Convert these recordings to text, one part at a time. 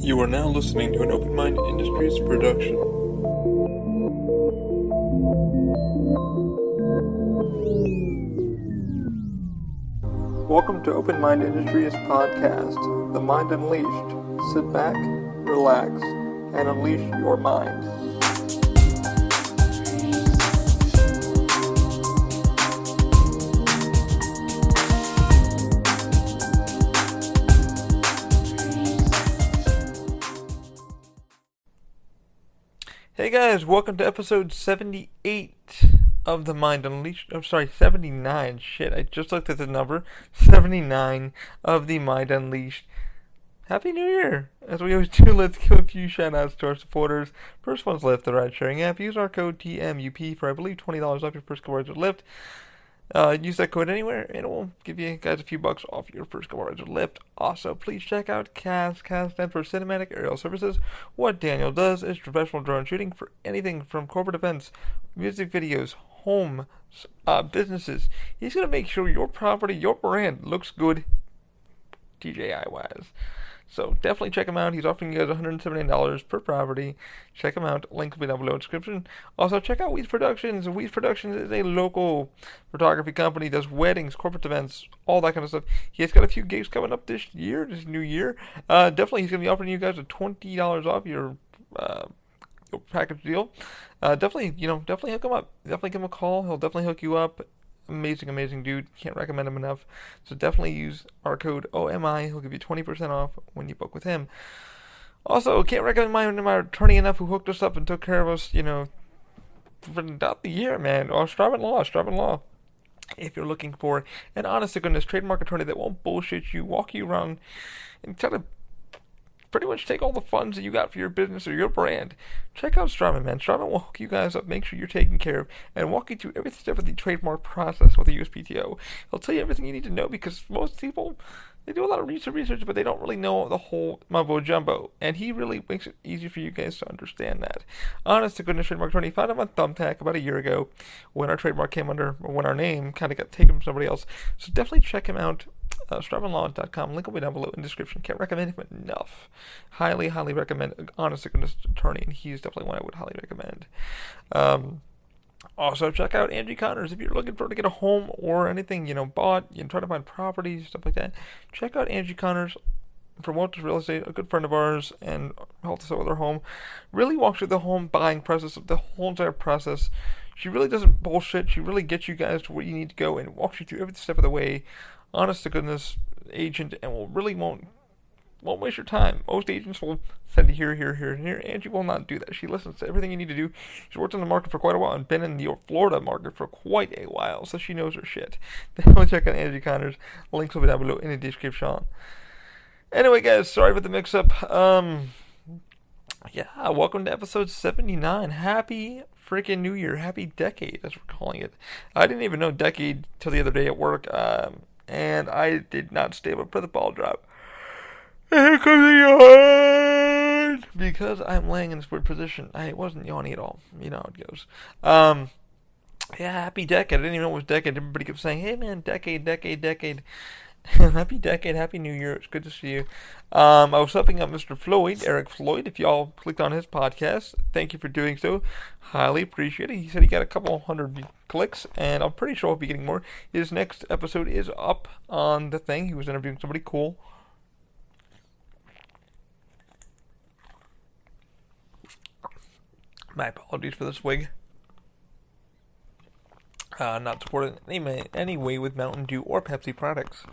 You are now listening to an Open Mind Industries production. Welcome to Open Mind Industries podcast, The Mind Unleashed. Sit back, relax, and unleash your mind. Hey guys, welcome to episode 78 of The Mind Unleashed. I'm sorry, 79. Shit, I just looked at the number. 79 of The Mind Unleashed. Happy New Year! As we always do, let's give a few shout outs to our supporters. First one's Lyft, the ride sharing app. Use our code TMUP for, I believe, $20 off your first couple rides with Lyft. Use that code anywhere, and it will give you guys a few bucks off your first couple rides with Lyft. Also, please check out CAS stands for Cinematic Aerial Services. What Daniel does is professional drone shooting for anything from corporate events, music videos, home, businesses. He's going to make sure your property, your brand looks good DJI-wise. So definitely check him out. He's offering you guys $179 per property. Check him out. Link will be down below in the description. Also, check out Weeds Productions. Weeds Productions is a local photography company. Does weddings, corporate events, all that kind of stuff. He has got a few gigs coming up this year, this new year. Definitely, he's going to be offering you guys a $20 off your package deal. Definitely hook him up. Definitely give him a call. He'll definitely hook you up. Amazing dude. Can't recommend him enough. So definitely use our code OMI. He'll give you 20% off when you book with him. Also, can't recommend my attorney enough who hooked us up and took care of us, throughout the year, man. Oh, Straub and Law. If you're looking for an honest-to-goodness trademark attorney that won't bullshit you, walk you around, and try to pretty much take all the funds that you got for your business or your brand, check out Straub, man. Straub will hook you guys up, make sure you're taken care of, and walk you through every step of the trademark process with the USPTO. He'll tell you everything you need to know, because most people, they do a lot of research, but they don't really know the whole mumbo jumbo, and he really makes it easy for you guys to understand that. Honest to goodness trademark attorney, found him on Thumbtack about a year ago when our trademark came under, or when our name kind of got taken from somebody else. So definitely check him out. StraubandLaw.com. Link will be down below in the description. Can't recommend him enough. Highly recommend honest to goodness attorney, and he's definitely one I would highly recommend. Also, check out Angie Connors if you're looking to get a home or anything, bought, trying to find properties, stuff like that. Check out Angie Connors from Walters Real Estate, a good friend of ours, and helped us out with our home. Really walks through the home buying process, the whole entire process. She really doesn't bullshit. She really gets you guys to where you need to go and walks you through every step of the way. Honest to goodness agent, and won't waste your time. Most agents will send you here. Angie will not do that. She listens to everything you need to do. She's worked in the market for quite a while and been in the Florida market for quite a while, so she knows her shit. Definitely check out Angie Connors. Links will be down below in the description. Anyway, guys, sorry about the mix-up. Welcome to episode 79. Happy freaking New Year. Happy decade, as we're calling it. I didn't even know decade till the other day at work. And I did not stay up for the ball drop. And here comes the yawn! Because I'm laying in this weird position. I wasn't yawning at all. You know how it goes. Happy decade. I didn't even know it was decade. Everybody kept saying, hey man, decade. Happy decade, happy New Year. It's good to see you. I was helping out Mr. Floyd, Eric Floyd. If y'all clicked on his podcast, thank you for doing so. Highly appreciate it. He said he got a couple hundred clicks, and I'm pretty sure he'll be getting more. His next episode is up on the thing. He was interviewing somebody cool. My apologies for this wig. Not supported in any way with Mountain Dew or Pepsi products.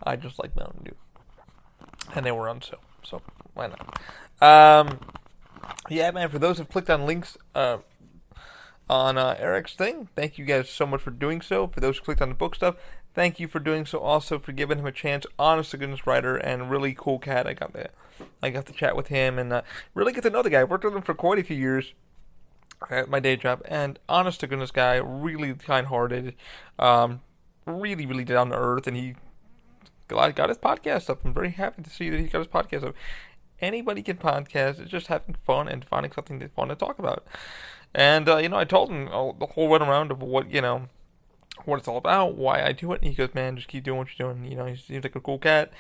I just like Mountain Dew. And they were on sale, so why not? Man, for those who've clicked on links on Eric's thing, thank you guys so much for doing so. For those who clicked on the book stuff, thank you for doing so also, for giving him a chance. Honest to goodness writer and really cool cat. I got to chat with him and really get to know the guy. I worked with him for quite a few years at my day job, and honest to goodness guy, really kind-hearted, really down to earth, and he got his podcast up. I'm very happy to see that he got his podcast up. Anybody can podcast. It's just having fun and finding something that's fun to talk about. And I told him the whole run around of what what it's all about, why I do it. And he goes, man, just keep doing what you're doing. He seems like a cool cat.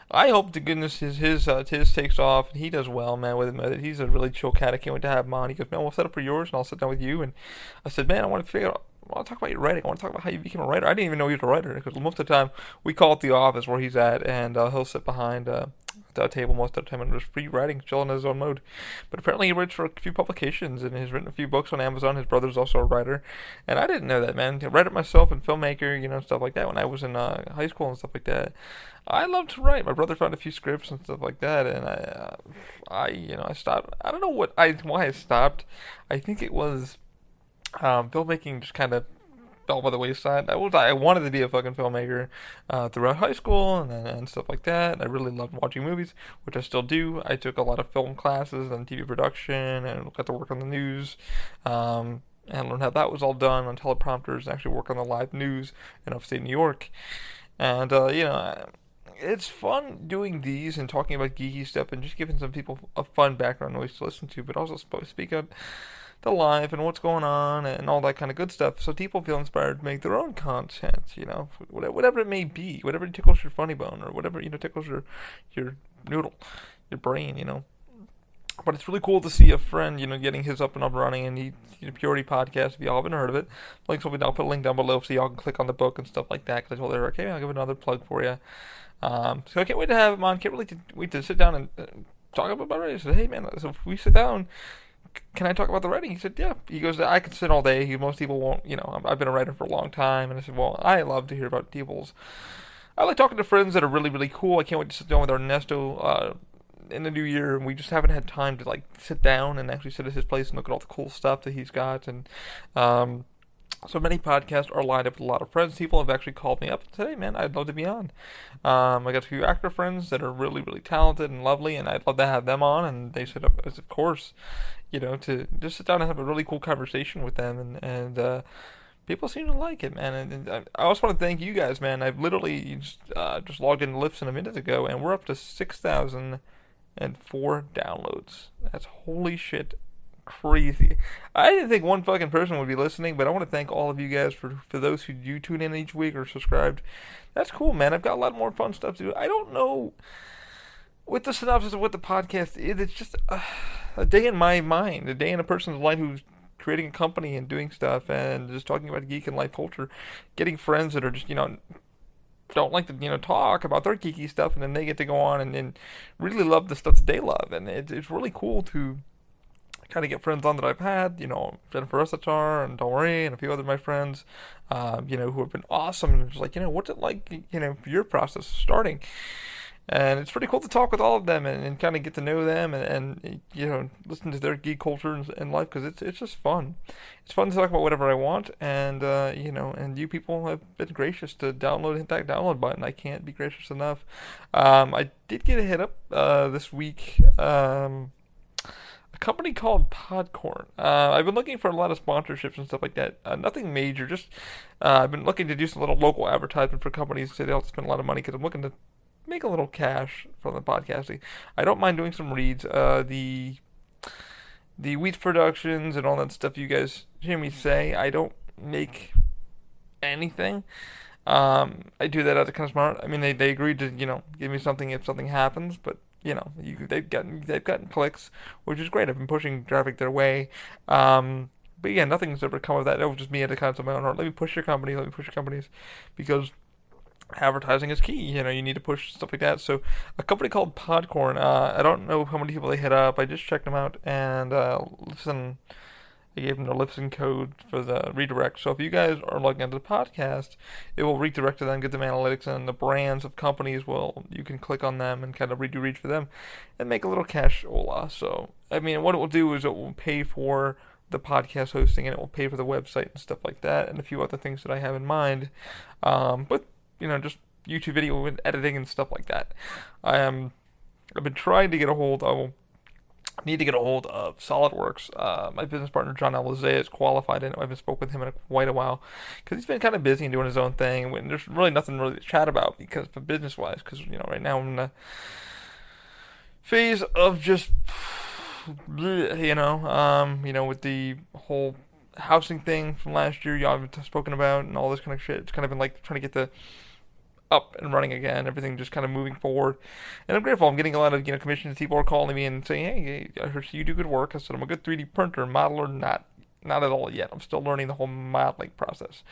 I hope to goodness his takes off and he does well, man. With him, he's a really chill cat. I can't wait to have him on. He goes, man, we'll set up for yours and I'll sit down with you. And I said, man, I want to figure out. I want to talk about your writing. I want to talk about how you became a writer. I didn't even know he was a writer because most of the time we call it the office where he's at, and he'll sit behind the table most of the time and just free writing, chilling in his own mode. But apparently he writes for a few publications and has written a few books on Amazon. His brother's also a writer, and I didn't know that, man. I read it myself and filmmaker, stuff like that when I was in high school and stuff like that. I love to write. My brother found a few scripts and stuff like that, and I stopped. I don't know why I stopped. I think it was filmmaking just kind of fell by the wayside. I wanted to be a fucking filmmaker throughout high school and stuff like that. And I really loved watching movies, which I still do. I took a lot of film classes and TV production and got to work on the news. And learn how that was all done on teleprompters and actually work on the live news in upstate New York. And, it's fun doing these and talking about geeky stuff and just giving some people a fun background noise to listen to, but also speak out the live and what's going on and all that kind of good stuff, so people feel inspired to make their own content, whatever it may be, whatever tickles your funny bone or whatever tickles your noodle, your brain. But it's really cool to see a friend, getting his up and running, and Purity Podcast, if y'all haven't heard of it. Links will be down, I'll put a link down below so y'all can click on the book and stuff like that, because I told her, okay, I'll give another plug for you. So I can't wait to have him on, can't really wait to sit down and talk about it. I said, hey man, so if we sit down, can I talk about the writing? He said, yeah. He goes, I can sit all day. Most people won't, I've been a writer for a long time. And I said, well, I love to hear about people's. I like talking to friends that are really, really cool. I can't wait to sit down with Ernesto in the new year. And we just haven't had time to, sit down and actually sit at his place and look at all the cool stuff that he's got. And so many podcasts are lined up with a lot of friends. People have actually called me up and said, hey, man, I'd love to be on. I got a few actor friends that are really, really talented and lovely, and I'd love to have them on. And they said, of course, to just sit down and have a really cool conversation with them. And people seem to like it, man. And I also want to thank you guys, man. I've literally just logged into Listen a minute ago, and we're up to 6,004 downloads. That's holy shit. Crazy. I didn't think one fucking person would be listening, but I want to thank all of you guys for those who do tune in each week or subscribed. That's cool, man. I've got a lot more fun stuff to do. I don't know what the synopsis of what the podcast is. It's just a day in my mind, a day in a person's life who's creating a company and doing stuff and just talking about geek and life culture, getting friends that are just, don't like to, talk about their geeky stuff, and then they get to go on and really love the stuff that they love. And it's really cool to kind of get friends on that I've had, Jennifer Essatar and Dory and a few other of my friends, who have been awesome, and just what's it like, your process starting. And it's pretty cool to talk with all of them and kind of get to know them and listen to their geek culture and life, because it's just fun. It's fun to talk about whatever I want, and and you people have been gracious to hit that download button. I can't be gracious enough. I did get a hit up this week. A company called Podcorn. I've been looking for a lot of sponsorships and stuff like that. Nothing major, just I've been looking to do some little local advertisement for companies so they don't spend a lot of money, because I'm looking to make a little cash from the podcasting. I don't mind doing some reads. The Wheat Productions and all that stuff you guys hear me say, I don't make anything. I do that as a kind of smart. I mean, they agreed to give me something if something happens, but they've gotten clicks, which is great. I've been pushing traffic their way. But yeah, nothing's ever come of that. It was just me at the kind of my own heart. Let me push your company. Let me push your companies, because advertising is key. You need to push stuff like that. So a company called Podcorn. I don't know how many people they hit up. I just checked them out, and listen. I gave them the listen code for the redirect. So if you guys are logging into the podcast, it will redirect to them, get them analytics, and the brands of companies you can click on them and kind of redo reach for them and make a little cash hola. So, I mean, what it will do is it will pay for the podcast hosting, and it will pay for the website and stuff like that, and a few other things that I have in mind. But, just YouTube video and editing and stuff like that. I've been trying to get a hold of SolidWorks. My business partner, John Alizé, is qualified in it. I haven't spoken with him in quite a while, because he's been kind of busy and doing his own thing, and there's really nothing really to chat about because for business-wise, because, right now I'm in a phase of just, with the whole housing thing from last year y'all have spoken about and all this kind of shit. It's kind of been like trying to get the up and running again, everything just kind of moving forward. And I'm grateful. I'm getting a lot of commissions. People are calling me and saying, "Hey, I heard you do good work." I said, "I'm a good 3D printer, modeler, not at all yet. I'm still learning the whole modeling process."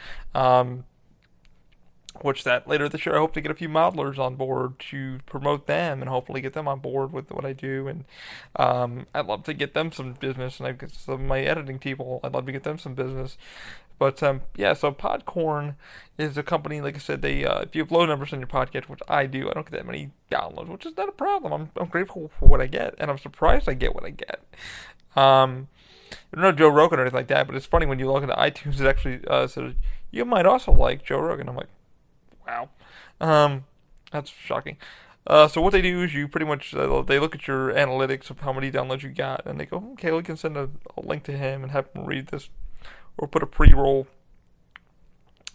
Which that later this year I hope to get a few modelers on board to promote them and hopefully get them on board with what I do. And I'd love to get them some business, and I've got some of my editing people. I'd love to get them some business. But yeah, so Podcorn is a company. Like I said, they if you have low numbers on your podcast, which I do, I don't get that many downloads, which is not a problem. I'm grateful for what I get, and I'm surprised I get what I get. No Joe Rogan or anything like that, but it's funny when you look into iTunes, it actually says you might also like Joe Rogan. I'm like, wow. That's shocking. So what they do is you pretty much they look at your analytics of how many downloads you got, and they go, okay, we can send a link to him and have him read this, or put a pre-roll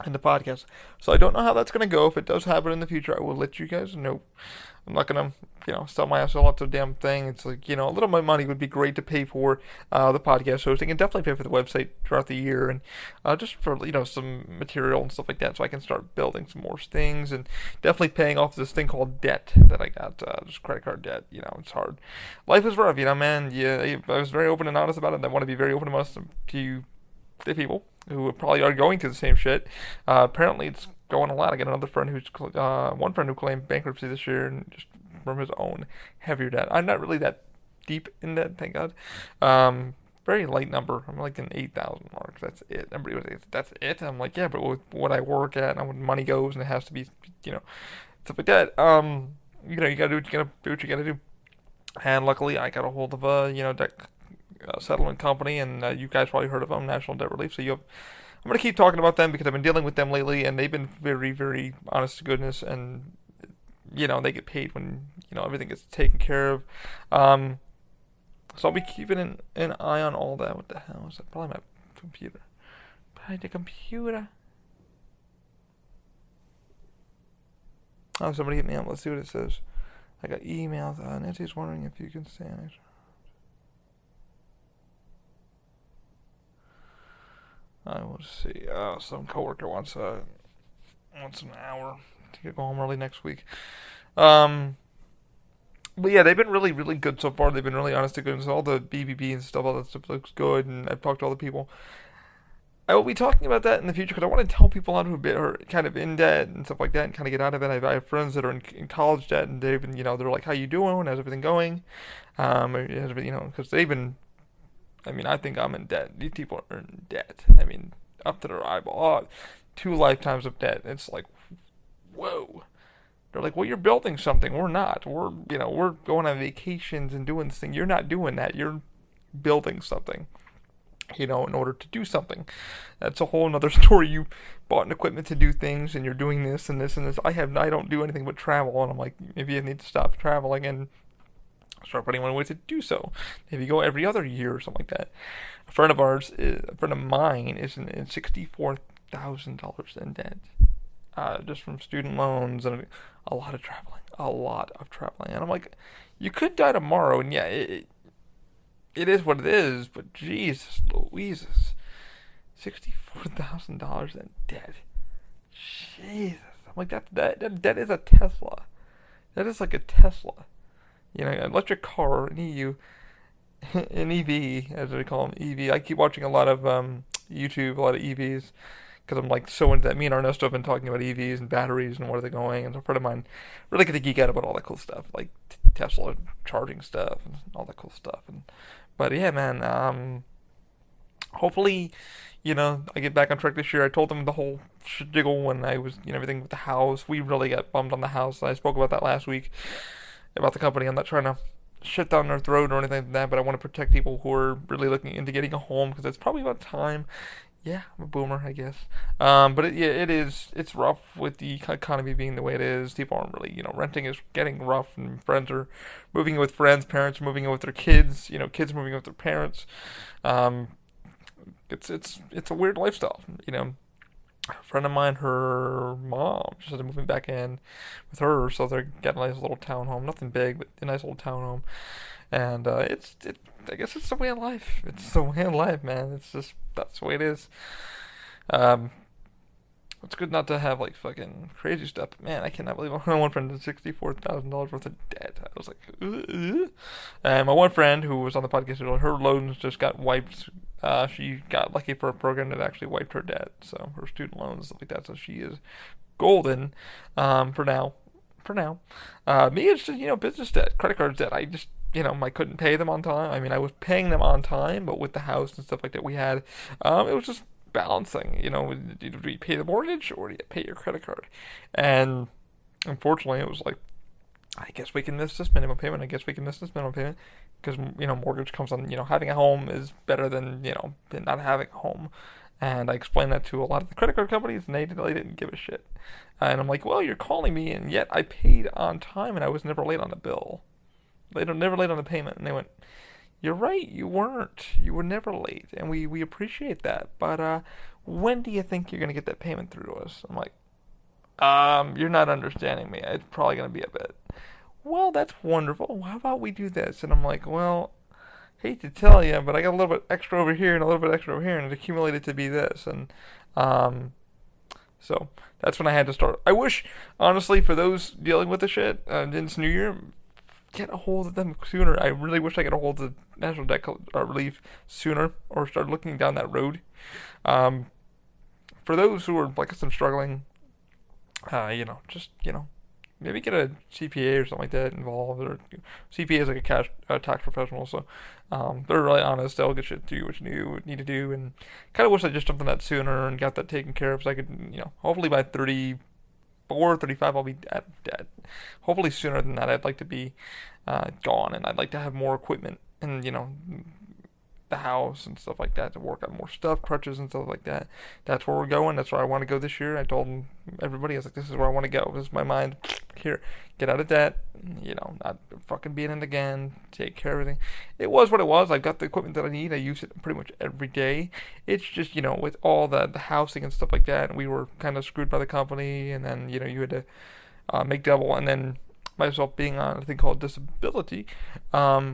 in the podcast. So I don't know how that's gonna go. If it does happen in the future, I will let you guys know. I'm not gonna, sell my ass off to the damn thing. It's like, a little of my money would be great to pay for the podcast hosting, and definitely pay for the website throughout the year, and just for some material and stuff like that, so I can start building some more things, and definitely paying off this thing called debt that I got, just credit card debt. It's hard. Life is rough, man. Yeah, I was very open and honest about it, and I want to be very open and honest to you, the people who probably are going through the same shit. Apparently, it's going a lot. I got another friend one friend who claimed bankruptcy this year, and just from his own heavier debt. I'm not really that deep in debt, thank God. Very light number. I'm like an 8,000 mark. That's it. Everybody was like, that's it. I'm like, yeah, but with what I work at and when money goes, and it has to be, stuff like that. You gotta do what you gotta do. And luckily, I got a hold of debt settlement company, and you guys probably heard of them, National Debt Relief. So I'm going to keep talking about them because I've been dealing with them lately, and they've been very, very honest to goodness, and they get paid when everything gets taken care of. So I'll be keeping an eye on all that. What the hell is that? Probably my computer. Behind the computer. Oh, somebody hit me up. Let's see what it says. I got emails. Nancy's wondering if you can stand it. I will see. Some coworker wants an hour to go home early next week. But yeah, they've been really, really good so far. They've been really honest to goodness. All the BBB and stuff, all that stuff looks good, and I've talked to all the people. I will be talking about that in the future because I want to tell people out who are kind of in debt and stuff like that, and kind of get out of it. I have friends that are in college debt, and they've been, they're like, "How you doing? How's everything going?" Because they've been. I think I'm in debt. These people are in debt. Up to their eyeball. 2 lifetimes of debt. It's like, whoa. They're like, well, you're building something. We're not. We're going on vacations and doing this thing. You're not doing that. You're building something, in order to do something. That's a whole another story. You bought an equipment to do things, and you're doing this and this and this. I don't do anything but travel, and I'm like, maybe I need to stop traveling and start putting one way to do so. Maybe go every other year or something like that. A friend of mine is in $64,000 in debt, just from student loans and a lot of traveling. And I'm like, you could die tomorrow, and yeah, it is what it is. But Jesus Louises, $64,000 in debt. Jesus, I'm like that is a Tesla. That is like a Tesla. An electric car, an EV, as they call them, EV. I keep watching a lot of YouTube, a lot of EVs, because I'm like so into that. Me and Ernesto have been talking about EVs and batteries and where they're going, and a friend of mine really get to geek out about all that cool stuff, like Tesla charging stuff and all that cool stuff. But yeah, man, hopefully, I get back on track this year. I told them the whole jiggle when I was, everything with the house. We really got bummed on the house. I spoke about that last week. About the company. I'm not trying to shut down their throat or anything like that, but I want to protect people who are really looking into getting a home because it's probably about time. Yeah, I'm a boomer, I guess. But it's rough with the economy being the way it is. People aren't really, renting is getting rough, and friends are moving in with friends, parents are moving in with their kids, kids moving in with their parents. It's a weird lifestyle, A friend of mine, her mom just started moving back in with her, so they're getting a nice little townhome. Nothing big, but a nice little townhome. And I guess it's the way of life. It's the way of life, man. It's just that's the way it is. Um, it's good not to have like fucking crazy stuff. But man, I cannot believe my one friend had $64,000 worth of debt. I was like, ugh. And my one friend who was on the podcast, her loans just got wiped. She got lucky for a program that actually wiped her debt, so her student loans and stuff like that. So she is golden, for now. For now, me it's just business debt, credit cards debt. I just I couldn't pay them on time. I mean, I was paying them on time, but with the house and stuff like that we had, it was just balancing. Do you pay the mortgage or do you pay your credit card? And unfortunately, it was like, I guess we can miss this minimum payment. I guess we can miss this minimum payment because mortgage comes on. Having a home is better than than not having a home. And I explained that to a lot of the credit card companies, and they really didn't give a shit. And I'm like, well, you're calling me, and yet I paid on time, and I was never late on the bill. They don't never late on the payment. And they went, you're right, you weren't. You were never late, and we appreciate that. But when do you think you're gonna get that payment through to us? I'm like, you're not understanding me. It's probably gonna be a bit. Well, that's wonderful. How about we do this? And I'm like, well, hate to tell you, but I got a little bit extra over here and a little bit extra over here, and it accumulated to be this. And so that's when I had to start. I wish, honestly, for those dealing with the shit in this new year, get a hold of them sooner. I really wish I got a hold of the National Debt Relief sooner, or start looking down that road. For those who are, like I said, struggling, just maybe get a CPA or something like that involved. Or CPA is like a cash tax professional, so they're really honest. They'll get you to do what you need to do, and kind of wish I just jumped on that sooner and got that taken care of, so I could, hopefully by 34, 35, I'll be dead. Hopefully sooner than that. I'd like to be gone, and I'd like to have more equipment and the house and stuff like that to work on more stuff, crutches and stuff like that. That's where we're going. That's where I want to go this year. I told everybody, I was like, this is where I want to go. This is my mind. Here, get out of debt. Not fucking being in it again. Take care of everything. It was what it was. I've got the equipment that I need. I use it pretty much every day. It's just, with all the housing and stuff like that, and we were kind of screwed by the company, and then, you had to make double, and then myself being on a thing called disability,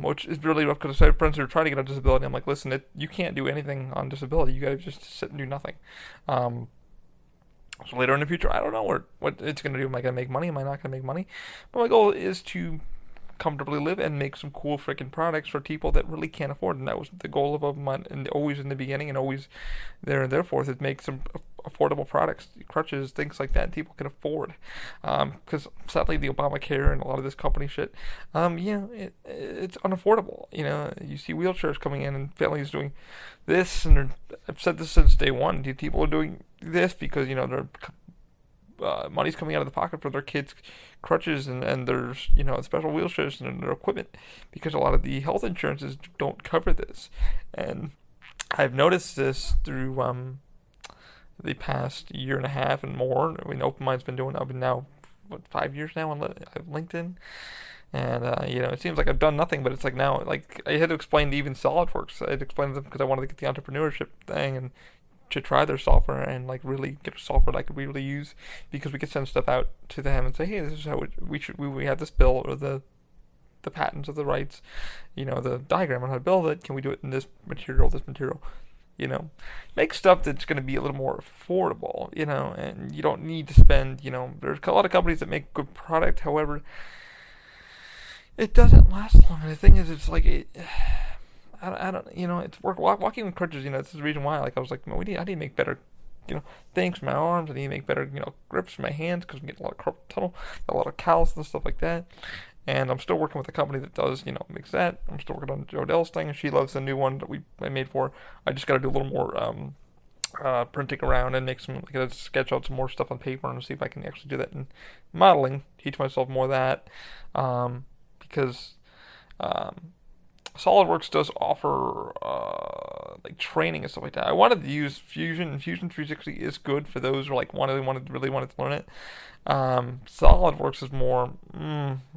which is really rough because I have friends who are trying to get on disability. I'm like, listen, you can't do anything on disability. You gotta just sit and do nothing. So later in the future, I don't know what it's gonna do. Am I gonna make money? Am I not gonna make money? But my goal is to comfortably live and make some cool freaking products for people that really can't afford. And that was the goal of mine, and always in the beginning, and always there and therefore, is make some affordable products, crutches, things like that people can afford. Because sadly, the Obamacare and a lot of this company shit, it's unaffordable. You see wheelchairs coming in and families doing this, and I've said this since day one. People are doing this because they're money's coming out of the pocket for their kids' crutches and there's special wheelchairs and their equipment, because a lot of the health insurances don't cover this. And I've noticed this through the past year and a half and more. I mean, Open Mind's been doing. I've been now 5 years now on LinkedIn. And it seems like I've done nothing, but it's like now, like I had to explain to even SolidWorks. I had to explain to them because I wanted to get the entrepreneurship thing and to try their software and like really get a software that I could really use, because we could send stuff out to them and say, hey, this is how we have this bill, or the patents of the rights, the diagram on how to build it. Can we do it in this material, make stuff that's going to be a little more affordable, and you don't need to spend, there's a lot of companies that make good product. However, it doesn't last long. And the thing is, it's like I don't, it's walking with crutches. This is the reason why. Like I was like, I need to make better, things for my arms. I need to make better, grips for my hands, because I'm getting a lot of carpal tunnel, a lot of callus and stuff like that. And I'm still working with a company that does, makes that. I'm still working on Jodell's thing, and she loves the new one that I made for her. I just got to do a little more printing around and make some, like, sketch out some more stuff on paper and see if I can actually do that in modeling. Teach myself more of that, because SolidWorks does offer like training and stuff like that. I wanted to use Fusion, and Fusion 360 is good for those who really wanted to learn it. SolidWorks is more,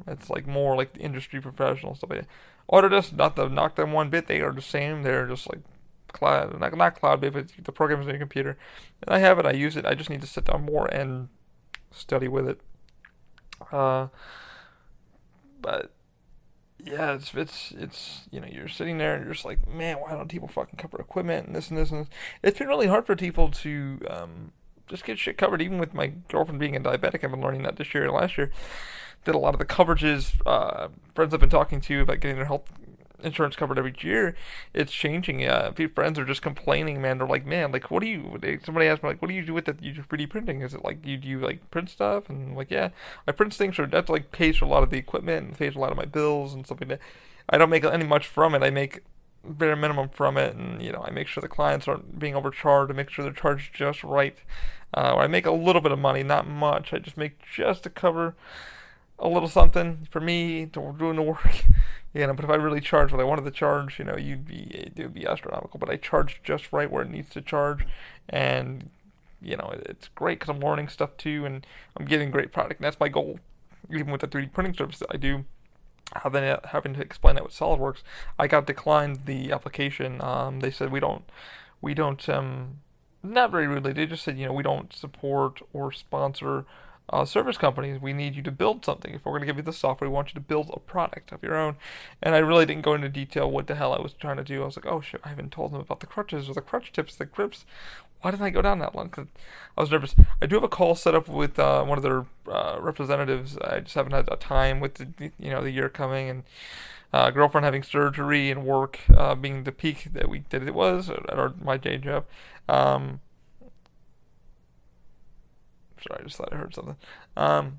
it's like more like the industry professional stuff like that. Autodesk, not to knock them one bit, they are the same. They're just like cloud, not cloud-based, but the program is on your computer. And I have it, I use it. I just need to sit down more and study with it. But yeah, it's you're sitting there and you're just like, man, why don't people fucking cover equipment and this and this and this? It's been really hard for people to just get shit covered. Even with my girlfriend being a diabetic, I've been learning that this year and last year. That a lot of the coverages friends I've been talking to about getting their health insurance covered every year, it's changing. A few friends are just complaining, man. They're like, man, like, what do you? Somebody asked me, like, what do you do with that? You 3D printing? Is it like you do you like print stuff? And I'm like, yeah, I print things. So that like pays for a lot of the equipment and pays for a lot of my bills and stuff like that. I don't make any much from it. I make bare minimum from it, and I make sure the clients aren't being overcharged. I make sure they're charged just right. I make a little bit of money, not much. I just make just to cover a little something for me to doing the work. But if I really charge what I wanted to charge, it would be astronomical. But I charge just right where it needs to charge, and it's great because I'm learning stuff too, and I'm getting great product. And that's my goal, even with the 3D printing service that I do. Having to explain that with SolidWorks, I got declined the application. They said we don't, not very rudely. They just said, we don't support or sponsor service companies. We need you to build something. If we're going to give you the software, we want you to build a product of your own. And I really didn't go into detail what the hell I was trying to do. I was like, oh shit, I haven't told them about the crutches or the crutch tips, the grips. Why didn't I go down that one? Because I was nervous. I do have a call set up with one of their representatives. I just haven't had a time with the year coming and girlfriend having surgery and work being the peak that it was at my day job. Um, Sorry, I just thought I heard something. I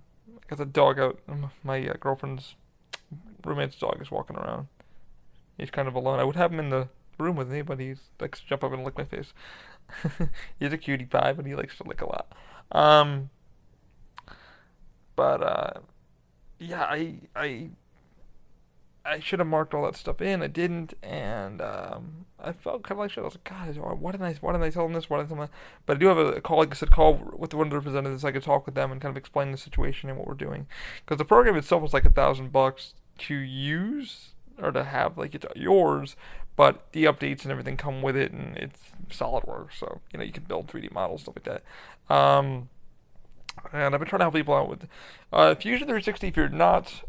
got the dog out. My girlfriend's roommate's dog is walking around. He's kind of alone. I would have him in the room with me, but he likes to jump up and lick my face. He's a cutie pie, but he likes to lick a lot. Um, but yeah, I should have marked all that stuff in. I didn't, and I felt kind of like shit. I was like, God, why didn't I tell them this? Why didn't I tell them that? But I do have a call, like I said, call with one of the representatives. I could talk with them and kind of explain the situation and what we're doing. Because the program itself was like $1,000 to use or to have, like it's yours, but the updates and everything come with it, and it's SolidWorks, so you can build 3D models, stuff like that. And I've been trying to help people out with Fusion 360. If you're not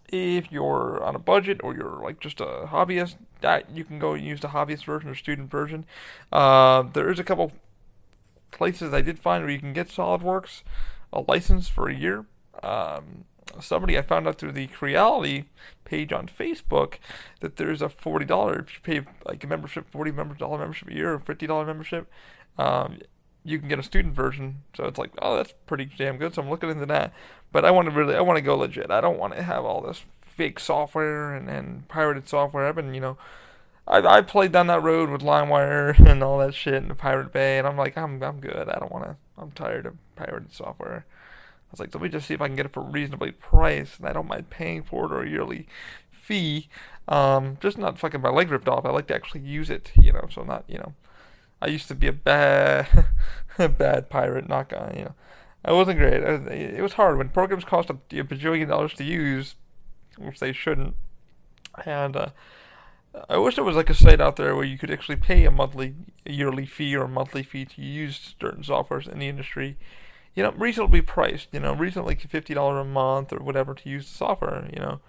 if you're on a budget or you're like just a hobbyist, that you can go use the hobbyist version or student version. There is a couple places I did find where you can get SolidWorks a license for a year. Somebody I found out through the Creality page on Facebook that there's a $40 if you pay like a membership, $40 membership a year or $50 membership. Um, you can get a student version, so it's like, oh, that's pretty damn good. So I'm looking into that, but I want to go legit. I don't want to have all this fake software and pirated software. I've played down that road with LimeWire and all that shit and the Pirate Bay, and I'm like, I'm good. I don't want to. I'm tired of pirated software. I was like, let me just see if I can get it for reasonably priced, and I don't mind paying for it or a yearly fee. Just not fucking my leg ripped off. I like to actually use it, so not. I used to be a bad, a bad pirate, not guy. I wasn't great. It was hard when programs cost a bajillion dollars to use, which they shouldn't. And I wish there was like a site out there where you could actually pay a yearly fee or a monthly fee to use certain softwares in the industry. Reasonably priced. Reasonably like $50 a month or whatever to use the software.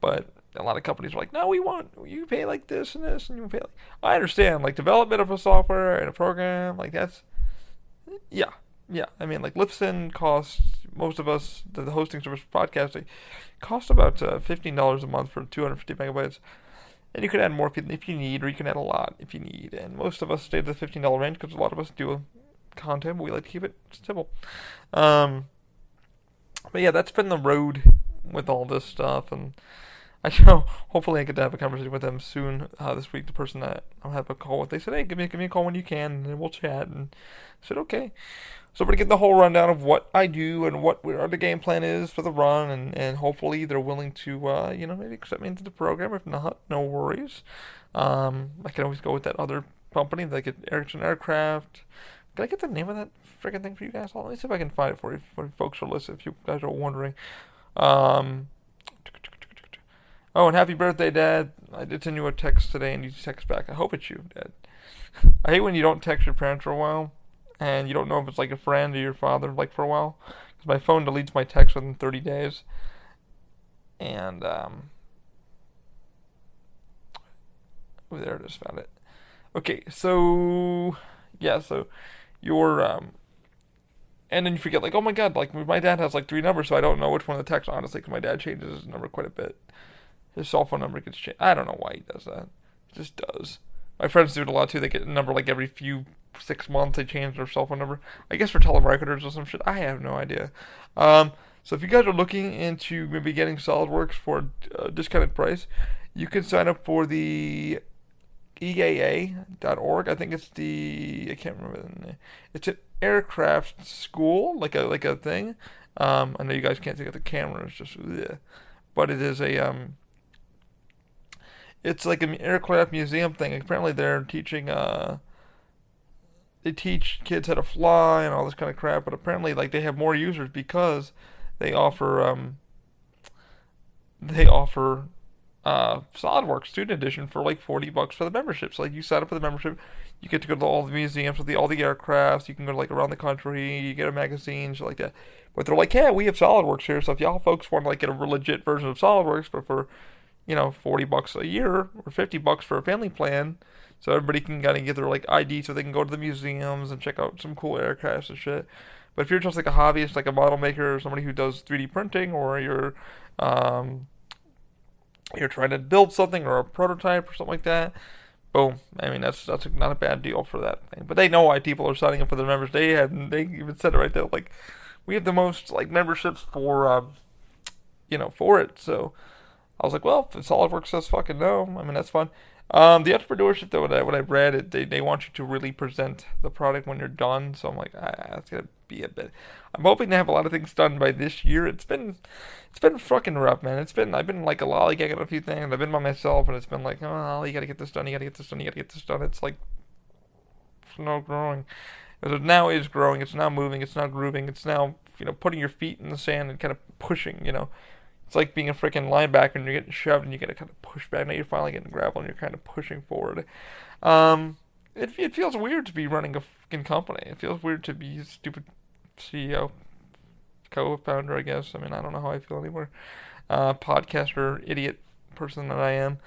But a lot of companies are like, no, we want you pay like this and this, and you pay like. I understand, like development of a software and a program, like that's, yeah, yeah. I mean, like Libsyn costs most of us the hosting service for podcasting costs about $15 a month for 250 megabytes, and you can add more if you need, or you can add a lot if you need. And most of us stay at the $15 range because a lot of us do content, but we like to keep it simple. Um, but yeah, that's been the road with all this stuff, and I know. Hopefully, I get to have a conversation with them soon this week. The person that I'll have a call with, they said, "Hey, give me a call when you can, and we'll chat." And I said, "Okay." So we're gonna get the whole rundown of what I do and what the game plan is for the run, and hopefully they're willing to maybe accept me into the program. If not, no worries. I can always go with that other company, like Ericsson Aircraft. Can I get the name of that freaking thing for you guys? Let me see if I can find it for you, for folks who listen. If you guys are wondering. Um, Oh, and happy birthday, Dad. I did send you a text today and you text back. I hope it's you, Dad. I hate when you don't text your parents for a while and you don't know if it's like a friend or your father like for a while. Because my phone deletes my text within 30 days. And oh, there it is, found it. Okay, so yeah, so your and then you forget like, oh my god, like my dad has like three numbers, so I don't know which one to text honestly, because my dad changes his number quite a bit. His cell phone number gets changed. I don't know why he does that. He just does. My friends do it a lot too. They get a number like every few 6 months. They change their cell phone number. I guess for telemarketers or some shit. I have no idea. So if you guys are looking into maybe getting SolidWorks for a discounted price, you can sign up for the EAA.org. I think it's the I can't remember the name. It's an aircraft school, like a thing. I know you guys can't take out the camera. It's just, ugh. But it is a it's like an aircraft museum thing. Apparently, they're teaching they teach kids how to fly and all this kind of crap. But apparently, like they have more users because they offer SolidWorks Student Edition for like $40 for the membership. So like you sign up for the membership, you get to go to all the museums with all the aircrafts. You can go to like around the country. You get a magazine, shit like that. But they're like, yeah, we have SolidWorks here. So if y'all folks want to like get a legit version of SolidWorks, but for $40 a year or $50 for a family plan, so everybody can kind of get their like ID, so they can go to the museums and check out some cool aircrafts and shit. But if you're just like a hobbyist, like a model maker or somebody who does 3D printing, or um, you're trying to build something or a prototype or something like that, boom. I mean, that's not a bad deal for that thing. But they know why people are signing up for their members. They even said it right there. Like, we have the most like memberships for it. So I was like, well, if SolidWorks says fucking no, I mean that's fun. The entrepreneurship though, when I read it, they want you to really present the product when you're done. So I'm like, that's gonna be a bit. I'm hoping to have a lot of things done by this year. It's been fucking rough, man. I've been like a lollygagging on a few things. I've been by myself, and it's been like, oh, you gotta get this done. You gotta get this done. You gotta get this done. It's like snow growing. It now is growing. It's now moving. It's now grooving. It's now putting your feet in the sand and kind of pushing. It's like being a freaking linebacker and you're getting shoved and you gotta kind of push back. Now you're finally getting gravel and you're kind of pushing forward. It feels weird to be running a fucking company. It feels weird to be a stupid CEO, co-founder, I guess. I mean, I don't know how I feel anymore. Podcaster, idiot person that I am.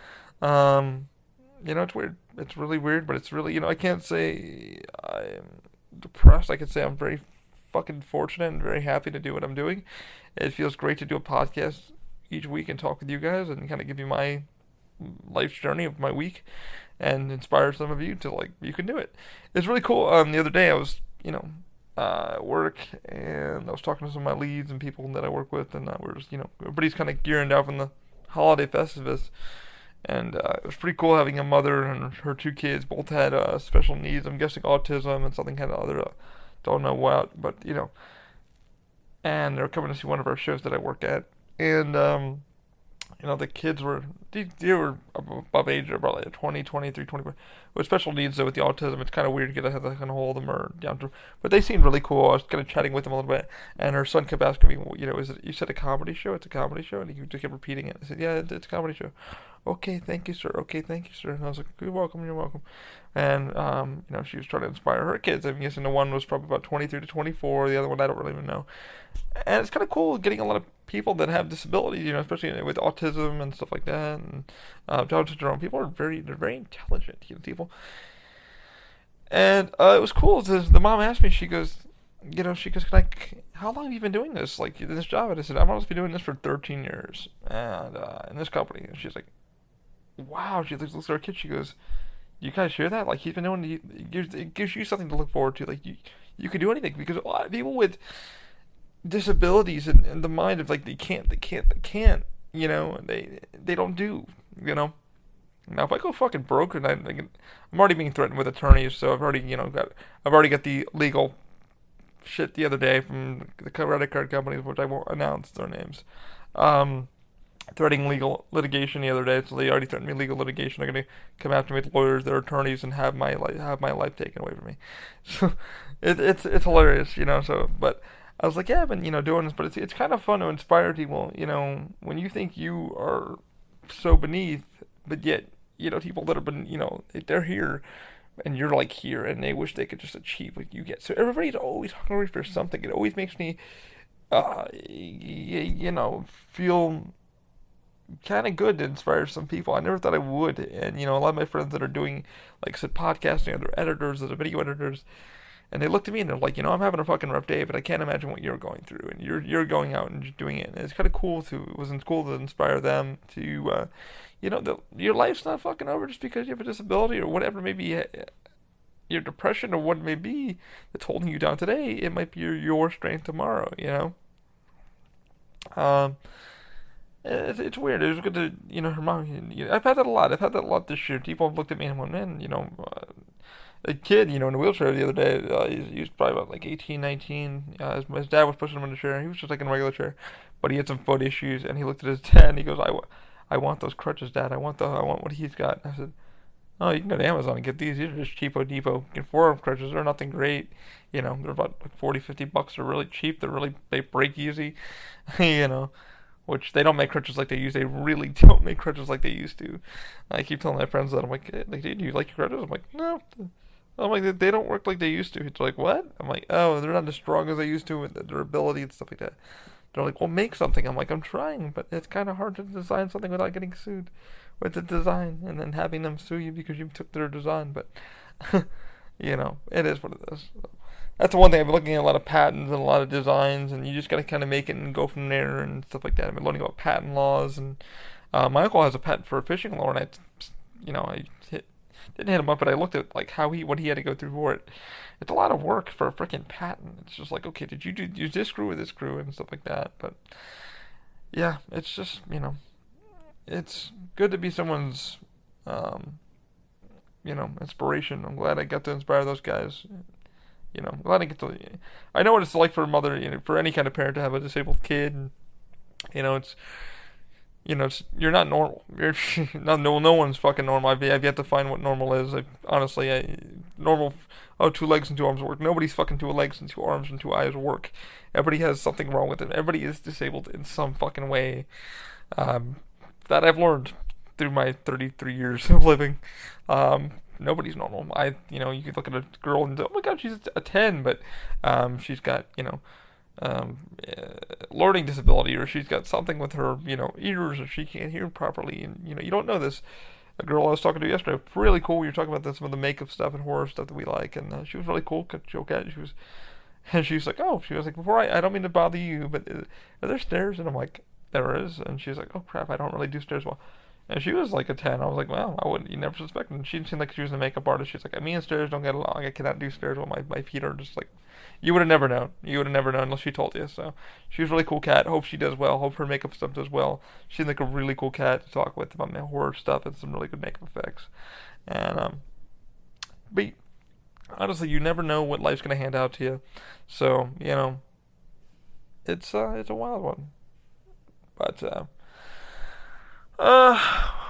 It's weird. It's really weird, but it's really, I can't say I'm depressed. I can say I'm very fucking fortunate and very happy to do what I'm doing. It feels great to do a podcast each week and talk with you guys and kind of give you my life's journey of my week and inspire some of you to like you can do it. It's really cool. The other day I was at work and I was talking to some of my leads and people that I work with, and we're just everybody's kind of gearing down from the holiday festivus. And it was pretty cool having a mother and her two kids both had special needs. I'm guessing autism and something kind of other. Don't know what, but and they're coming to see one of our shows that I work at, and the kids they were above age, about like 20, 23, 24. With special needs though, with the autism, it's kind of weird to get to kind of hold them or down to, but they seemed really cool. I was kind of chatting with them a little bit, and her son kept asking me, well, is it? You said a comedy show? It's a comedy show, and he just kept repeating it. I said, yeah, it's a comedy show. Okay, thank you, sir. Okay, thank you, sir. And I was like, you're welcome, you're welcome. And she was trying to inspire her kids. I'm guessing the one was probably about 23 to 24. The other one I don't really even know. And it's kind of cool getting a lot of people that have disabilities, especially with autism and stuff like that, and Down syndrome. People they're very intelligent, people. And it was cool. The mom asked me, she goes, how long have you been doing this, like this job? And I said, I've almost been doing this for 13 years, and in this company. And she's like, wow. She looks at her kid. She goes, you guys hear that? Like he's been doing. It gives you something to look forward to. Like you can do anything, because a lot of people with disabilities and the mind of like they can't, they don't do. Now if I go fucking broke and I'm already being threatened with attorneys, so I've already got the legal shit the other day from the credit card companies, which I won't announce their names. Threatening legal litigation the other day, so they already threatened me legal litigation. They're gonna come after me with lawyers, their attorneys, and have my life taken away from me. So it's hilarious, So, but I was like, yeah, I've been doing this, but it's kind of fun to inspire people. When you think you are so beneath, but yet people that have been they're here, and you're like here, and they wish they could just achieve what you get. So everybody's always hungry for something. It always makes me, feel kind of good to inspire some people. I never thought I would, and a lot of my friends that are doing, like I said, podcasting, or they're editors, or they're video editors, and they look at me and they're like, I'm having a fucking rough day, but I can't imagine what you're going through, and you're going out and just doing it. And it's kind of cool to it was cool to inspire them to, your life's not fucking over just because you have a disability or whatever. Maybe your depression or what it may be that's holding you down today. It might be your strength tomorrow. Um, it's weird. It was good to, her mom. I've had that a lot. I've had that a lot this year. People have looked at me and went, man, a kid, in a wheelchair the other day. He was probably about like 18, 19. His dad was pushing him in a chair. He was just like in a regular chair, but he had some foot issues. And he looked at his dad and he goes, I want those crutches, Dad. I want what he's got. And I said, oh, you can go to Amazon and get these. These are just cheapo depot. You can forearm crutches. They're nothing great. They're about like 40, 50 bucks. They're really cheap. They break easy. you know, which they don't make crutches like they used. They really don't make crutches like they used to. I keep telling my friends that. I'm like, do you like your crutches? I'm like, no. I'm like, they don't work like they used to. It's like, what? I'm like, oh, they're not as strong as they used to, and the durability and stuff like that. They're like, well, make something. I'm like, I'm trying, but it's kind of hard to design something without getting sued with the design and then having them sue you because you took their design. But, it is what it is. That's the one thing. I've been looking at a lot of patents and a lot of designs, and you just got to kind of make it and go from there and stuff like that. I've been learning about patent laws, and my uncle has a patent for a fishing lure, and didn't hit him up, but I looked at like what he had to go through for it. It's a lot of work for a freaking patent. It's just like, okay, did you use this screw or this screw and stuff like that? But yeah, it's just it's good to be someone's inspiration. I'm glad I got to inspire those guys. I'm glad I get to. I know what it's like for a mother, for any kind of parent to have a disabled kid. And, it's you're not normal. You're no one's fucking normal. I've yet to find what normal is. Normal. Oh, 2 legs and 2 arms work. Nobody's fucking 2 legs and 2 arms and 2 eyes work. Everybody has something wrong with them. Everybody is disabled in some fucking way. That I've learned through my 33 years of living. Nobody's normal. You could look at a girl and oh my god, she's a 10, but she's got learning disability, or she's got something with her, ears, or she can't hear properly, and you don't know this. A girl I was talking to yesterday, really cool. We were talking about some of the makeup stuff and horror stuff that we like, and she was really cool. Joke at and she was like, oh, she was like, before I don't mean to bother you, but are there stairs? And I'm like, there is. And she's like, oh crap, I don't really do stairs well. And she was like a 10. I was like, well, you never suspect. And she seemed like she was a makeup artist. She's like, me and stairs don't get along. I cannot do stairs well. My feet are just like, you would have never known. You would have never known unless she told you. So she was a really cool cat. Hope she does well. Hope her makeup stuff does well. She's like a really cool cat to talk with about my horror stuff and some really good makeup effects. And, but honestly, you never know what life's going to hand out to you. So, it's a wild one. But,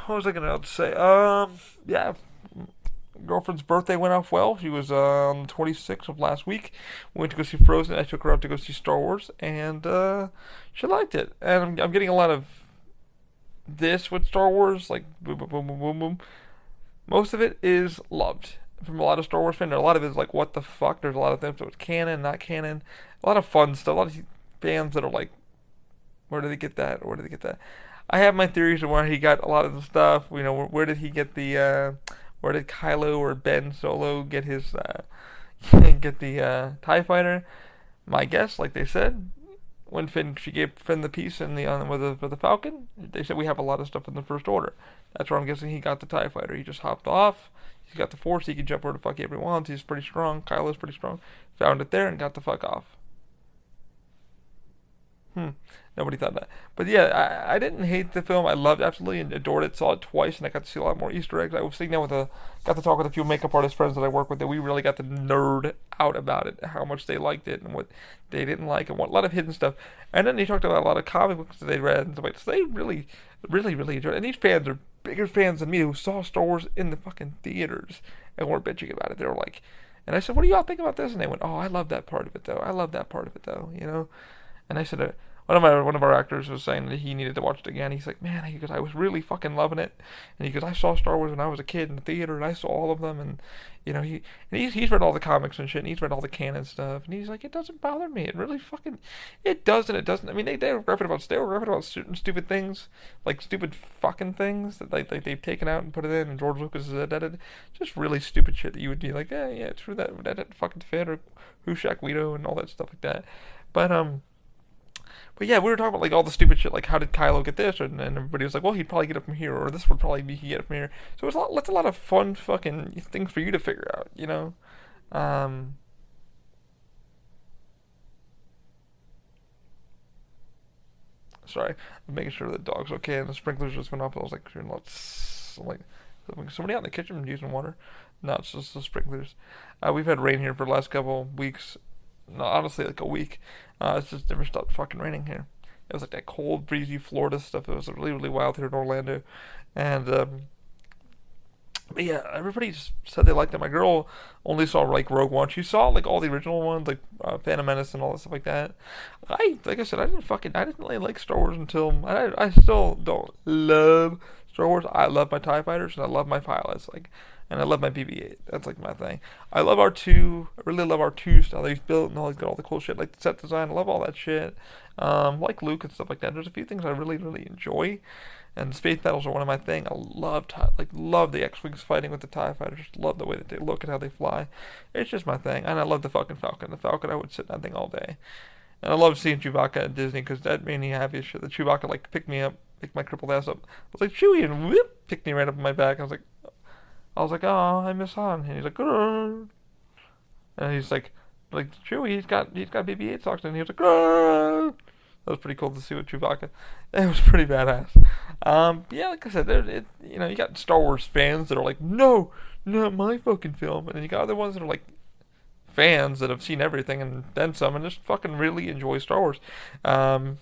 what was I gonna say? Yeah, girlfriend's birthday went off well. She was on the 26th of last week. We went to go see Frozen. I took her out to go see Star Wars, and she liked it. And I'm getting a lot of this with Star Wars, like boom, boom, boom, boom, boom, boom. Most of it is loved from a lot of Star Wars fans. A lot of it is like, what the fuck? There's a lot of things, so it's canon, not canon. A lot of fun stuff. A lot of fans that are like, where did they get that? Or where did they get that? I have my theories of where he got a lot of the stuff. Where did he get where did Kylo or Ben Solo get his, get the TIE fighter? My guess, like they said, when she gave Finn the piece in with the Falcon, they said we have a lot of stuff in the First Order. That's where I'm guessing he got the TIE fighter. He just hopped off. He's got the Force. He can jump where the fuck he ever wants. He's pretty strong. Kylo's pretty strong. Found it there and got the fuck off. Nobody thought that. But yeah, I didn't hate the film. I loved, absolutely, and adored it. Saw it twice, and I got to see a lot more Easter eggs. I was sitting down got to talk with a few makeup artist friends that I work with, that we really got to nerd out about it, how much they liked it, and what they didn't like, and what a lot of hidden stuff. And then they talked about a lot of comic books that they read, and stuff like that. So they really, really, really enjoyed it. And these fans are bigger fans than me, who saw Star Wars in the fucking theaters and weren't bitching about it. They were like, and I said, what do y'all think about this? And they went, oh, I love that part of it, though. I love that part of it, though, And I said, one of our actors was saying that he needed to watch it again. He's like, man, he goes, I was really fucking loving it, and he goes, I saw Star Wars when I was a kid in the theater, and I saw all of them, and he's read all the comics and shit, and he's read all the canon stuff, and he's like, it doesn't bother me. It really fucking, it doesn't. It doesn't. I mean, they were riffing about certain stupid things, like stupid fucking things that they've taken out and put it in, and George Lucas has edited. Just really stupid shit that you would be like, yeah, true, that didn't fucking fit, or Hushak Guido and all that stuff like that. But but yeah, we were talking about like all the stupid shit, like how did Kylo get this, and everybody was like, well, he'd probably get it from here, or this would probably be he get it from here. So it's a lot of fun fucking things for you to figure out, you know. Um, Sorry, I'm making sure the dog's okay, and the sprinklers just went off. I was like, I'm like, somebody out in the kitchen using water. No, it's just the sprinklers. We've had rain here for the last couple weeks. No, honestly, like a week. It's just never stopped fucking raining here. It was like that cold, breezy Florida stuff. It was really, really wild here in Orlando. And, but yeah, everybody just said they liked it. My girl only saw like Rogue One. She saw like all the original ones, like Phantom Menace and all that stuff like that. Like I said, I didn't really like Star Wars until I still don't love Star Wars. I love my TIE fighters and I love my pilots, like, and I love my BB-8. That's like my thing. I love R2. I really love R2 style that he's built and all. He's got all the cool shit, like the set design. I love all that shit. Like Luke and stuff like that. There's a few things I really, really enjoy. And space battles are one of my thing. I love the X-wings fighting with the TIE fighters. Love the way that they look and how they fly. It's just my thing. And I love the fucking Falcon. The Falcon, I would sit in that thing all day. And I love seeing Chewbacca at Disney because that made me happy as shit. The Chewbacca like picked me up, picked my crippled ass up. I was like, Chewie, and whoop, picked me right up on my back. I was like, oh, I miss Han. And he's like, grrr. And he's like Chewie, he's got BB-8 socks, and he was like, grrr. That was pretty cool to see with Chewbacca. It was pretty badass. Yeah, like I said, you got Star Wars fans that are like, no, not my fucking film, and then you got other ones that are like fans that have seen everything and then some, and just fucking really enjoy Star Wars. I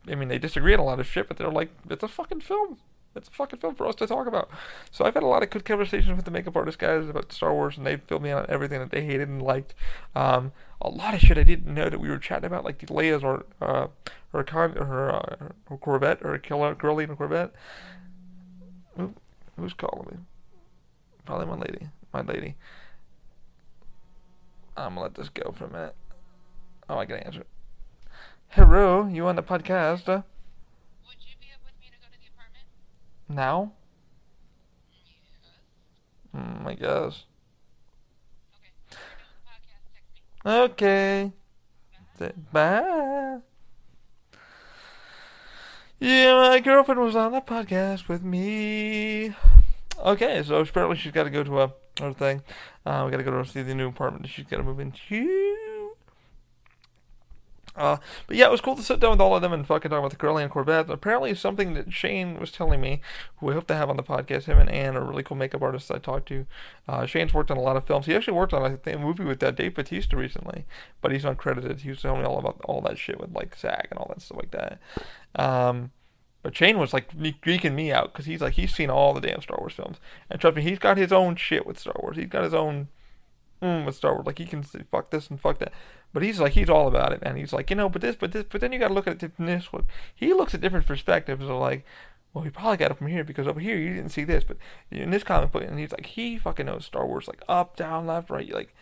mean, they disagree on a lot of shit, but they're like, it's a fucking film. It's a fucking film for us to talk about. So I've had a lot of good conversations with the makeup artist guys about Star Wars, and they've filled me on everything that they hated and liked. A lot of shit I didn't know that we were chatting about, like Leia's or her Corvette, or a killer girl in a Corvette. Who's calling me? Probably my lady. My lady. I'm gonna let this go for a minute. Oh, I can answer it. Hello, you on the podcast? Would you be up with me to go to the apartment? Now? Yes. I guess. Okay. When you're done with the podcast, text me. Okay. Bye. Bye. Yeah, my girlfriend was on the podcast with me. Okay, so apparently she's got to go to her thing. We got to go to see the new apartment that she's got to move into. But yeah, it was cool to sit down with all of them and fucking talk about the Corellian Corvette. Apparently, something that Shane was telling me, who I hope to have on the podcast, him and Ann are really cool makeup artists I talked to. Shane's worked on a lot of films. He actually worked on a movie with Dave Bautista recently, but he's uncredited. He was telling me all about all that shit with like SAG and all that stuff like that. But Shane was like geeking me out because he's seen all the damn Star Wars films, and trust me, he's got his own shit with Star Wars. He's got his own with Star Wars. Like he can say fuck this and fuck that. But he's all about it, and he's like, but then you gotta look at it from this one. He looks at different perspectives of like, well, he probably got it from here because over here you didn't see this, but in this comic book, and he's like, he fucking knows Star Wars like up, down, left, right. Like,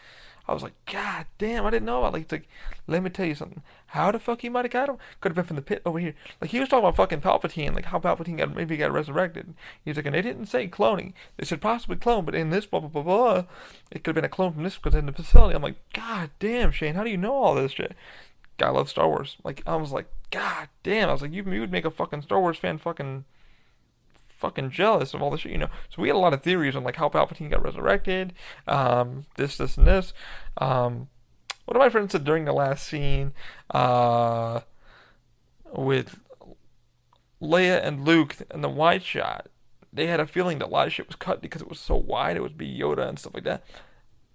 I was like, God damn, I didn't know about like, it's like, let me tell you something. How the fuck he might have got him? Could have been from the pit over here. Like he was talking about fucking Palpatine, like how Palpatine maybe got resurrected. He's like, and they didn't say cloning. They said possibly clone, but in this blah blah blah blah, it could have been a clone from this because in the facility. I'm like, God damn, Shane, how do you know all this shit? Guy loves Star Wars. Like I was like, God damn. I was like, you would make a fucking Star Wars fan fucking jealous of all the shit, you know. So we had a lot of theories on like how Palpatine got resurrected, this, and this. One of my friends said during the last scene, with Leia and Luke and the wide shot, they had a feeling that a lot of shit was cut because it was so wide. It would be Yoda and stuff like that.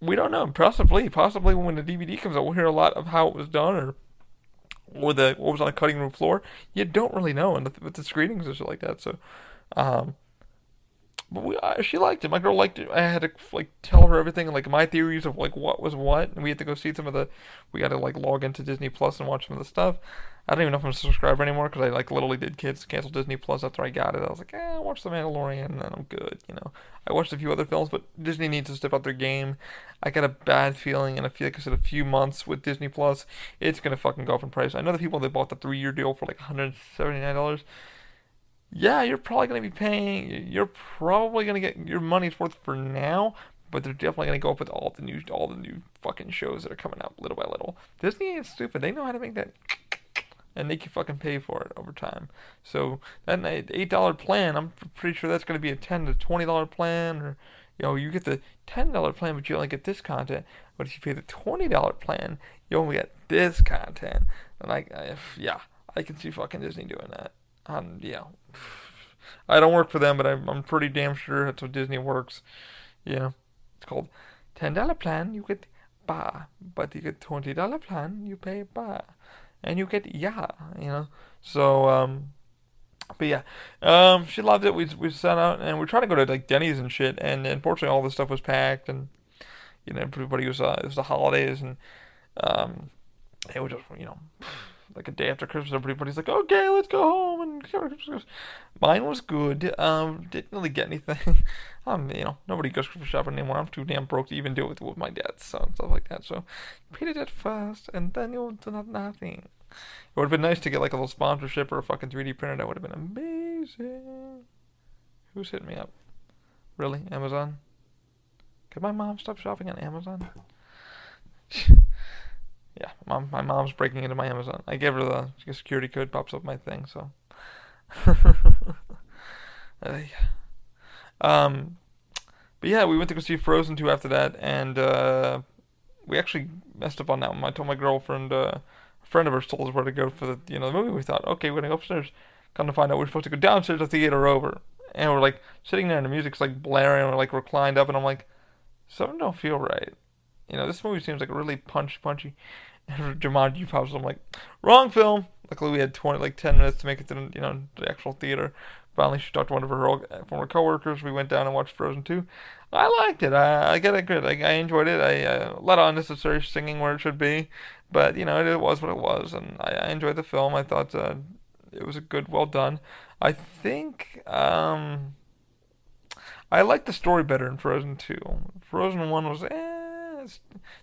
We don't know. Possibly when the DVD comes out, we'll hear a lot of how it was done or what was on the cutting room floor. You don't really know with the screenings and shit like that. So. But she liked it. My girl liked it. I had to like tell her everything, like my theories of like what was what, and we had to go see we got to like log into Disney Plus and watch some of the stuff. I don't even know if I'm a subscriber anymore because I like literally did kids cancel Disney Plus after I got it. I was like, I'll watch The Mandalorian and then I'm good, you know. I watched a few other films, but Disney needs to step up their game. I got a bad feeling, and I feel like I said a few months with Disney Plus, it's gonna fucking go up in price. I know the people that bought the 3-year deal for like $179. Yeah, you're probably gonna be paying. You're probably gonna get your money's worth for now, but they're definitely gonna go up with all the new fucking shows that are coming out little by little. Disney ain't stupid. They know how to make that and make you fucking pay for it over time. So that $8 plan, I'm pretty sure that's going to be a $10 to $20 plan, or you get the $10 plan, but you only get this content. But if you pay the $20 plan, you only get this content. And yeah, I can see fucking Disney doing that. Yeah, I don't work for them, but I'm pretty damn sure that's how Disney works. Yeah, it's called $10 plan. You get ba, but you get $20 plan. You pay ba and you get yeah. So but yeah, she loved it. We sat out and we're trying to go to like Denny's and shit, and unfortunately all this stuff was packed, and everybody was it was the holidays, and um it was just like a day after Christmas, everybody's like, okay, let's go home and mine was good. Didn't really get anything. Nobody goes Christmas shopping anymore. I'm too damn broke to even do it with my debts, so stuff like that. So pay the debt first, and then you'll do nothing. It would have been nice to get like a little sponsorship or a fucking 3D printer. That would have been amazing. Who's hitting me up? Really? Amazon? Could my mom stop shopping on Amazon? Yeah, my mom's breaking into my Amazon. I gave her the security code, pops up my thing, so. Yeah. Um, but yeah, we went to go see Frozen 2 after that, and we actually messed up on that one. I told my girlfriend, a friend of hers told us where to go for the movie. We thought, okay, we're gonna go upstairs. Come to find out, we're supposed to go downstairs to the theater over, and we're like sitting there, and the music's like blaring, and we're like reclined up, and I'm like, something don't feel right. This movie seems like really punchy. And Jumanji pops up. I'm like, wrong film. Luckily, we had 10 minutes to make it to the actual theater. Finally, she talked to one of her former coworkers. We went down and watched Frozen 2. I liked it. I get it good. I enjoyed it. A lot of unnecessary singing where it should be, but it was what it was, and I enjoyed the film. I thought it was a good, well done. I think I liked the story better in Frozen 2. Frozen 1 was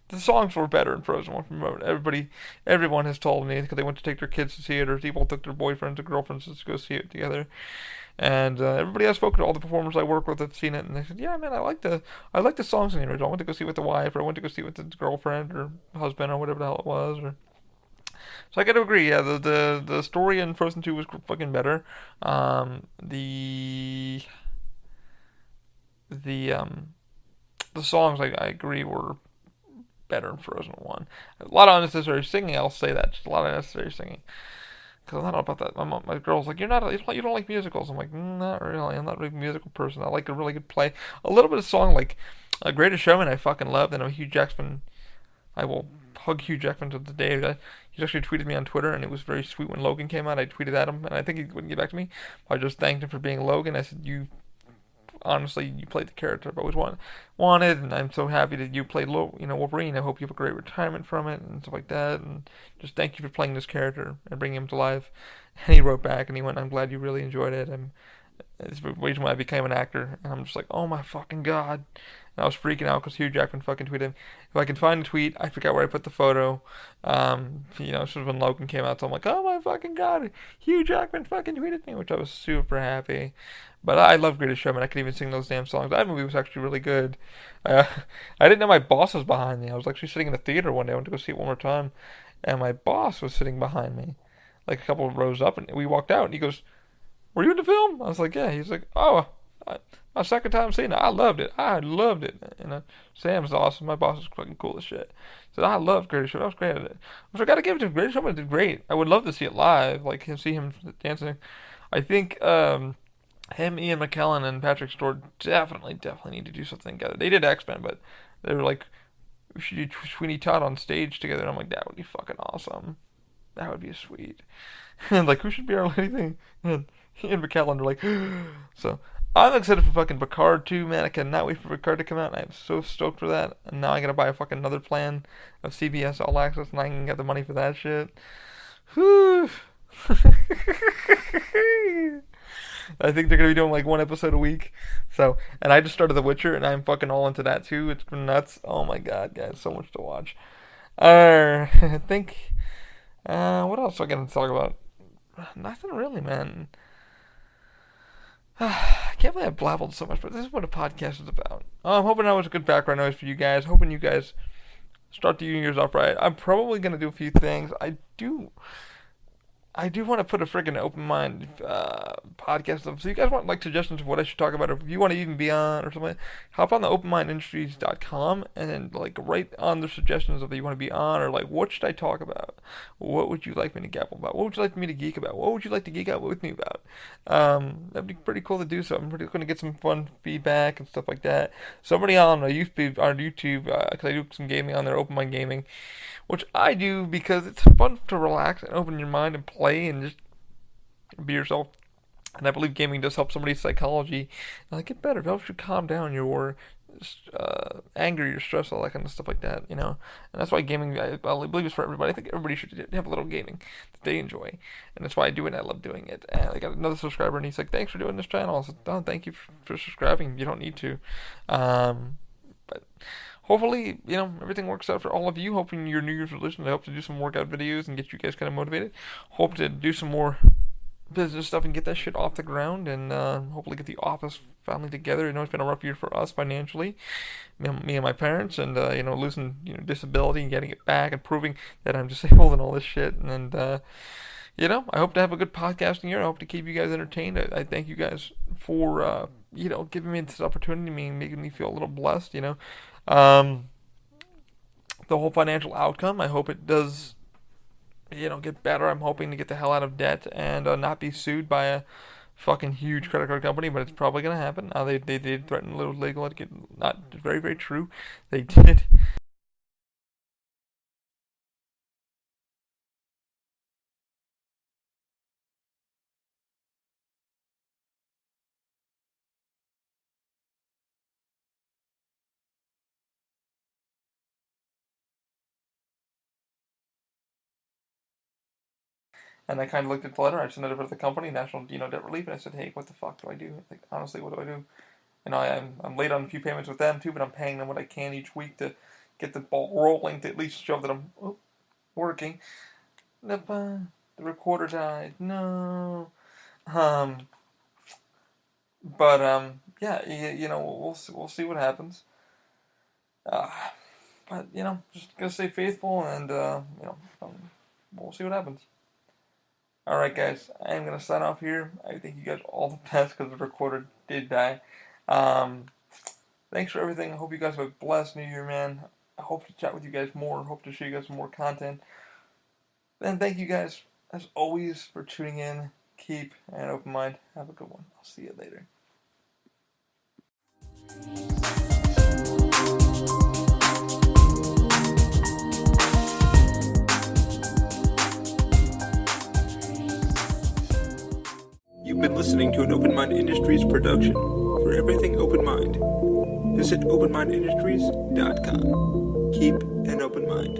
the songs were better in Frozen 1 from everyone has told me, because they went to take their kids to see it, or people took their boyfriends or girlfriends to go see it together. And everybody I've spoken to, all the performers I work with, have seen it, and they said, "Yeah, man, I like the songs in the original. I went to go see it with the wife, or I went to go see it with the girlfriend or husband, or whatever the hell it was." So I got to agree. Yeah, the story in Frozen 2 was fucking better. The songs, I agree, were better in Frozen 1. A lot of unnecessary singing, I'll say that. Just a lot of unnecessary singing. Because I'm not about that. My girl's like, you don't like musicals. I'm like, not really. I'm not a really musical person. I like a really good play. A little bit of song like Greatest Showman I fucking loved. And Hugh Jackman, I will hug Hugh Jackman to the day. He actually tweeted me on Twitter, and it was very sweet when Logan came out. I tweeted at him, and I think he wouldn't get back to me. I just thanked him for being Logan. I said, honestly, you played the character I've always wanted, and I'm so happy that you played Wolverine. I hope you have a great retirement from it and stuff like that, and just thank you for playing this character and bringing him to life. And he wrote back and he went, "I'm glad you really enjoyed it, and it's the reason why I became an actor." And I'm just like, oh my fucking god. And I was freaking out because Hugh Jackman fucking tweeted him. If I can find the tweet, I forgot where I put the photo. Sort of when Logan came out, so I'm like, oh my fucking god, Hugh Jackman fucking tweeted me, which I was super happy. But I love Greatest Showman. I could even sing those damn songs. That movie was actually really good. Uh, I didn't know my boss was behind me. I was actually sitting in the theater one day. I went to go see it one more time, and my boss was sitting behind me, like a couple of rows up, and we walked out, and he goes, "Were you in the film?" I was like, "Yeah." He's like, "Oh, my second time seeing it. I loved it. I loved it." Sam's awesome. My boss is fucking cool as shit. So I loved Greatest Showman. I was great at it. Which I gotta give it to him. Greatest Showman did great. I would love to see it live, like see him dancing. I think him, Ian McKellen, and Patrick Stewart definitely need to do something together. They did X-Men, but they were like, we should do Sweeney Todd on stage together. And I'm like, that would be fucking awesome. That would be sweet. And like, who should be our leading thing? And Ian McKellen are like, so I'm excited for fucking Picard too, man. I cannot wait for Picard to come out. I'm so stoked for that. And now I gotta buy a fucking another plan of CBS All Access, and I can get the money for that shit. Whew. I think they're gonna be doing like one episode a week. So, and I just started The Witcher, and I'm fucking all into that too. It's been nuts. Oh my god, guys, so much to watch. I think. What else am I gonna talk about? Nothing really, man. I can't believe I blabbled so much, but this is what a podcast is about. I'm hoping that was a good background noise for you guys. Hoping you guys start the New Year's off right. I'm probably gonna do a few things. I do want to put a freaking open mind podcast up. So you guys want like suggestions of what I should talk about, or if you want to even be on or something, hop on the openmindindustries.com and then like write on the suggestions of that you want to be on, or like what should I talk about? What would you like me to gabble about? What would you like me to geek about? What would you like to geek out with me about? That'd be pretty cool to do. So I'm pretty going to get some fun feedback and stuff like that. Somebody on YouTube, because I do some gaming on there, Open Mind Gaming, which I do because it's fun to relax and open your mind and play and just be yourself. And I believe gaming does help somebody's psychology get better. It helps you calm down your anger, your stress, all that kind of stuff like that, And that's why gaming, I believe, is for everybody. I think everybody should have a little gaming that they enjoy. And that's why I do it, and I love doing it. And I got another subscriber, and he's like, thanks for doing this channel. I said, oh, thank you for subscribing. You don't need to. But hopefully, everything works out for all of you. Hoping your New Year's resolution, I hope to do some workout videos and get you guys kind of motivated. Hope to do some more business stuff and get that shit off the ground, and hopefully get the office family together. I know it's been a rough year for us financially, me and my parents, and losing disability and getting it back and proving that I'm disabled and all this shit. And I hope to have a good podcasting year. I hope to keep you guys entertained. I thank you guys for giving me this opportunity, making me feel a little blessed. Um, the whole financial outcome, I hope it does get better. I'm hoping to get the hell out of debt and not be sued by a fucking huge credit card company, but it's probably gonna happen. They did threaten a little legal, not very very true. They did. And I kind of looked at the letter. I sent it over to the company, National Debt Relief, and I said, hey, what the fuck do I do? Like, honestly, what do I do? I'm late on a few payments with them too, but I'm paying them what I can each week to get the ball rolling, to at least show that I'm working. The recorder died. No. Um, yeah, we'll see what happens. Uh, but just gonna stay faithful, and we'll see what happens. All right, guys, I am gonna sign off here. I thank you guys all the best because the recorder did die. Um, Thanks for everything. I hope you guys have a blessed New Year, man. I hope to chat with you guys more. Hope to show you guys some more content. And thank you guys, as always, for tuning in. Keep an open mind. Have a good one. I'll see you later. You've been listening to an Open Mind Industries production. For everything Open Mind, visit openmindindustries.com. Keep an open mind.